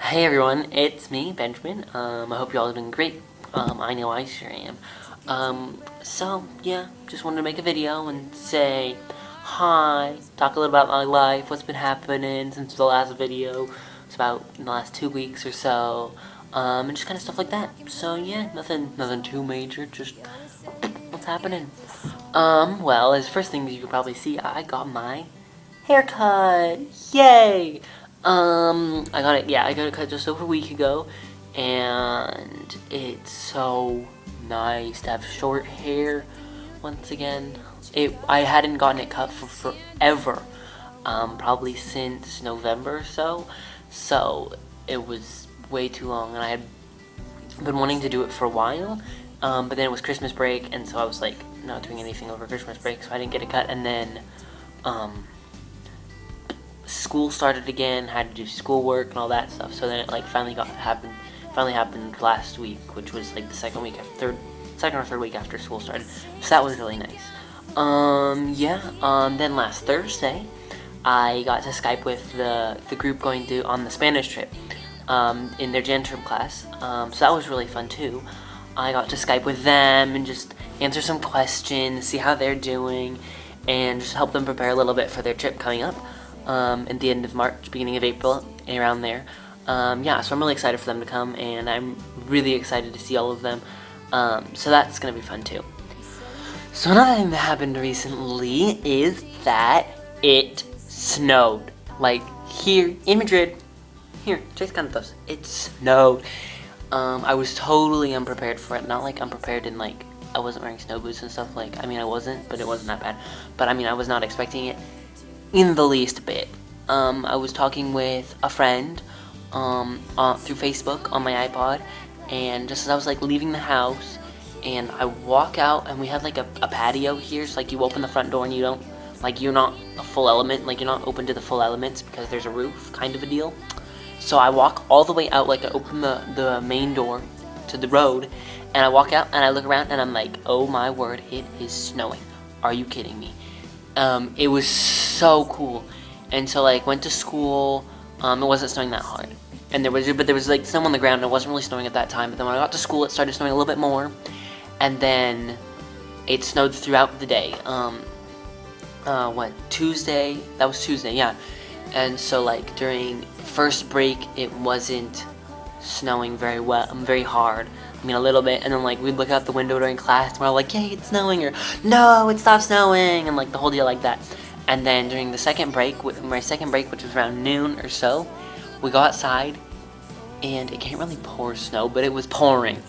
Hey everyone, it's me, Benjamin. I hope you all are doing great. I know I sure am. Just wanted to make a video and say hi, talk a little about my life, what's been happening since the last video. It's about in the last 2 weeks or so, and just kind of stuff like that. So yeah, nothing too major, just what's happening. Well, as first things you could probably see, I got my haircut. Yay! I got it cut just over a week ago, and it's so nice to have short hair once again. I hadn't gotten it cut for forever, probably since November or so. So it was way too long, and I had been wanting to do it for a while. But then it was Christmas break, and so I was like not doing anything over Christmas break, so I didn't get it cut. And then, school started again, had to do schoolwork and all that stuff. So then it like finally happened last week, which was like the second or third week after school started. So that was really nice. Then last Thursday, I got to Skype with the group going on the Spanish trip, in their Gen term class. So that was really fun too. I got to Skype with them and just answer some questions, see how they're doing, and just help them prepare a little bit for their trip coming up. At the end of March, beginning of April, around there. So I'm really excited for them to come, and I'm really excited to see all of them. So that's gonna be fun too. So another thing that happened recently is that it snowed. Like here in Madrid, here, Tres Cantos, it snowed. I was totally unprepared for it. Not like unprepared in like I wasn't wearing snow boots and stuff. Like I wasn't, but it wasn't that bad. But I was not expecting it in the least bit. I was talking with a friend through Facebook on my iPod, and just as I was like leaving the house, and I walk out, and we have like a patio here, so like you open the front door and you don't, like you're not a full element, like you're not open to the full elements because there's a roof kind of a deal. So I walk all the way out, like I open the main door to the road, and I walk out and I look around and I'm like, oh my word, it is snowing. Are you kidding me? It was so cool. And so like went to school, it wasn't snowing that hard. And there was like snow on the ground, and it wasn't really snowing at that time. But then when I got to school, it started snowing a little bit more. And then it snowed throughout the day. Tuesday? That was Tuesday, yeah. And so like during first break, it wasn't snowing very hard. A little bit, and then like we'd look out the window during class and we're all like, yay, it's snowing, or no, it stopped snowing, and like the whole deal like that. And then during the second break, which was around noon or so, we go outside, and it can't really pour snow, but it was pouring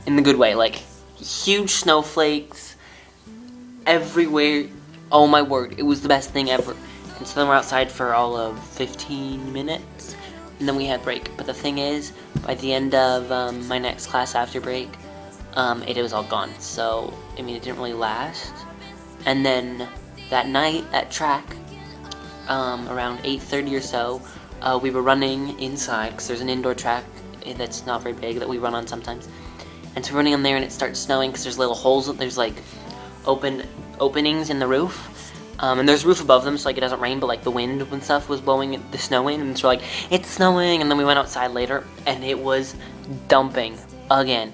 in the good way, like huge snowflakes everywhere. Oh my word, it was the best thing ever. And so then we're outside for all of 15 minutes, and then we had break. But the thing is, by the end of my next class after break, it was all gone. So, it didn't really last. And then that night at track, around 8:30 or so, we were running inside, because there's an indoor track that's not very big that we run on sometimes. And so we're running on there, and it starts snowing, because there's little holes, there's like openings in the roof. And there's a roof above them, so like it doesn't rain, but like the wind and stuff was blowing the snow in, and so like it's snowing. And then we went outside later, and it was dumping again.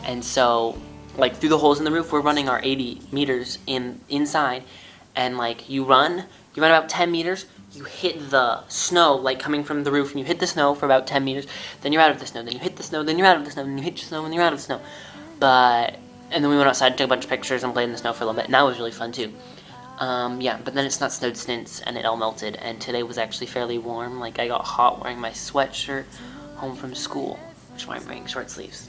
And so like through the holes in the roof, we're running our 80 meters inside, and like you run about 10 meters, you hit the snow like coming from the roof, and you hit the snow for about 10 meters, then you're out of the snow, then you hit the snow, then you're out of the snow, then you hit the snow, and you're out of the snow. And then we went outside and took a bunch of pictures and played in the snow for a little bit, and that was really fun too. But then it's not snowed since, and it all melted, and today was actually fairly warm. Like, I got hot wearing my sweatshirt home from school, which is why I'm wearing short sleeves.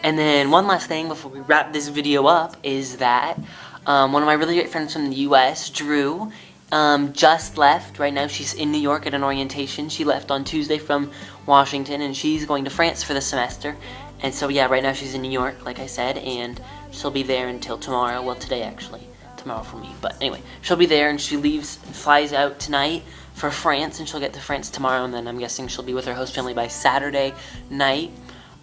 And then one last thing before we wrap this video up is that one of my really great friends from the US, Drew, just left. Right now she's in New York at an orientation. She left on Tuesday from Washington, and she's going to France for the semester. And so yeah, right now she's in New York, like I said, and she'll be there until tomorrow. Well, today actually. Tomorrow for me, but anyway, she'll be there, and she flies out tonight for France, and she'll get to France tomorrow, and then I'm guessing she'll be with her host family by Saturday night.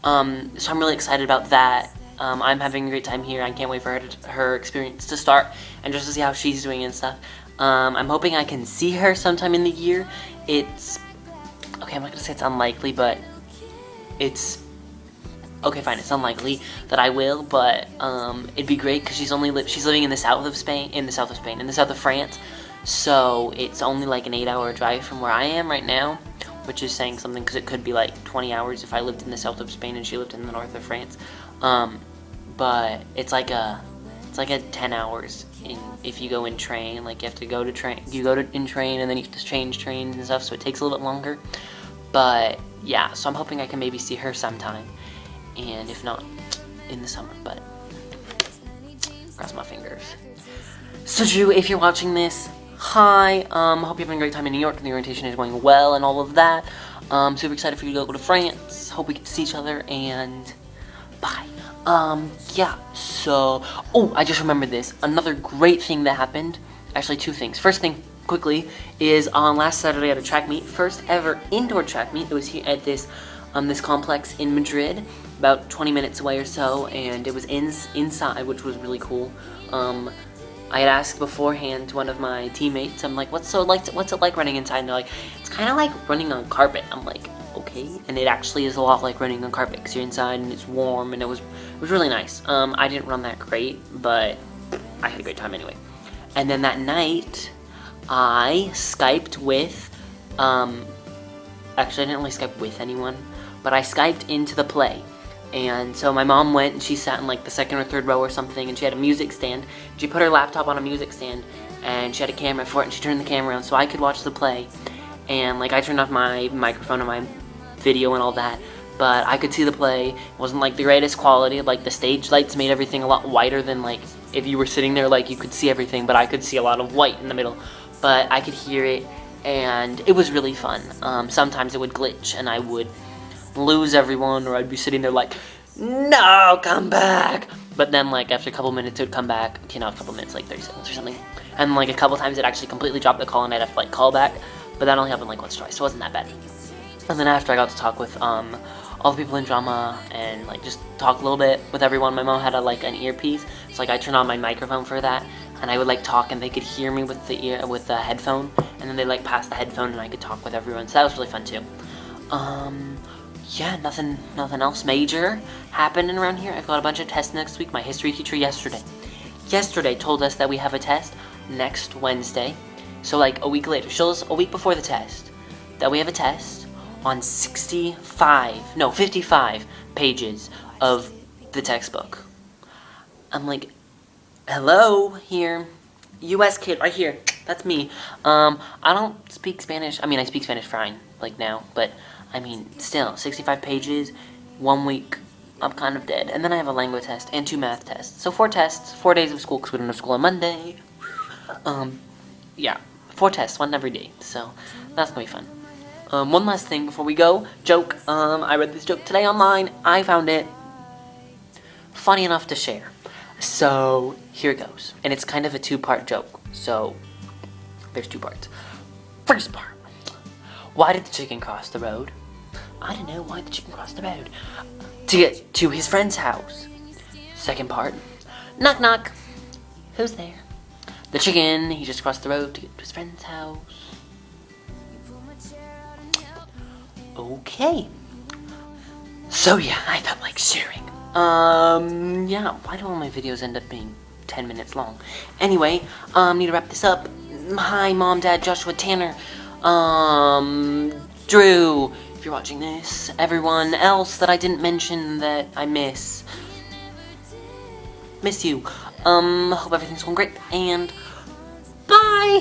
So I'm really excited about that. I'm having a great time here. I can't wait for her experience to start, and just to see how she's doing and stuff. I'm hoping I can see her sometime in the year. It's okay, I'm not gonna say it's unlikely, but it's, okay, fine, it's unlikely that I will, but it'd be great because she's living in the south of France, so it's only like an 8-hour drive from where I am right now, which is saying something because it could be like 20 hours if I lived in the south of Spain and she lived in the north of France. But it's like a 10 hours if you go in train. Like you have to go in train and then you have to change trains and stuff, so it takes a little bit longer. But yeah, so I'm hoping I can maybe see her sometime, and if not, in the summer, but cross my fingers. So Drew, if you're watching this, hi, hope you're having a great time in New York and the orientation is going well and all of that. Super excited for you to go to France. Hope we get to see each other, and bye. Yeah, so, oh, I just remembered this. Another great thing that happened, actually two things. First thing, quickly, is on last Saturday at a track meet, first ever indoor track meet. It was here at this complex in Madrid, about 20 minutes away or so, and it was inside, which was really cool. I had asked beforehand one of my teammates, I'm like, what's it like running inside? And they're like, it's kind of like running on carpet. I'm like, okay, and it actually is a lot like running on carpet because you're inside and it's warm, and it was really nice. I didn't run that great, but I had a great time anyway. And then that night, I Skyped with, actually I didn't really Skype with anyone, but I Skyped into the play. And so my mom went and she sat in like the second or third row or something, and she had a music stand. She put her laptop on a music stand and she had a camera for it, and she turned the camera on so I could watch the play. And like I turned off my microphone and my video and all that, but I could see the play. It wasn't like the greatest quality, like the stage lights made everything a lot whiter than like if you were sitting there, like you could see everything, but I could see a lot of white in the middle. But I could hear it, and it was really fun. Sometimes it would glitch and I would lose everyone, or I'd be sitting there like, no, come back. But then like after a couple minutes it would come back. Okay, not a couple minutes, like 30 seconds or something. And like a couple times it actually completely dropped the call and I'd have to like call back. But that only happened like once or twice, so it wasn't that bad. And then after I got to talk with all the people in drama and like just talk a little bit with everyone. My mom had an earpiece, so like I turned on my microphone for that, and I would like talk and they could hear me with the headphone, and then they like pass the headphone and I could talk with everyone. So that was really fun too. Yeah, nothing else major happening around here. I've got a bunch of tests next week. My history teacher yesterday told us that we have a test next Wednesday. So like a week later, a week before the test, that we have a test on 55 pages of the textbook. I'm like, hello here, US kid right here, that's me. I don't speak Spanish. I mean, I speak Spanish fine, like now, but I mean, still, 65 pages, 1 week, I'm kind of dead. And then I have a language test and 2 math tests. So 4 tests, 4 days of school, because we don't have school on Monday. Yeah, 4 tests, 1 every day, so that's gonna be fun. One last thing before we go, joke. I read this joke today online. I found it funny enough to share. So here it goes. And it's kind of a 2-part joke. So there's 2 parts. First part. Why did the chicken cross the road? I don't know. Why did the chicken cross the road? To get to his friend's house. Second part. Knock knock. Who's there? The chicken. He just crossed the road to get to his friend's house. Okay. So yeah, I felt like sharing. Yeah, why do all my videos end up being 10 minutes long? Anyway, need to wrap this up. Hi, Mom, Dad, Joshua, Tanner, Drew, if you're watching this, everyone else that I didn't mention that I miss you. Hope everything's going great, and bye!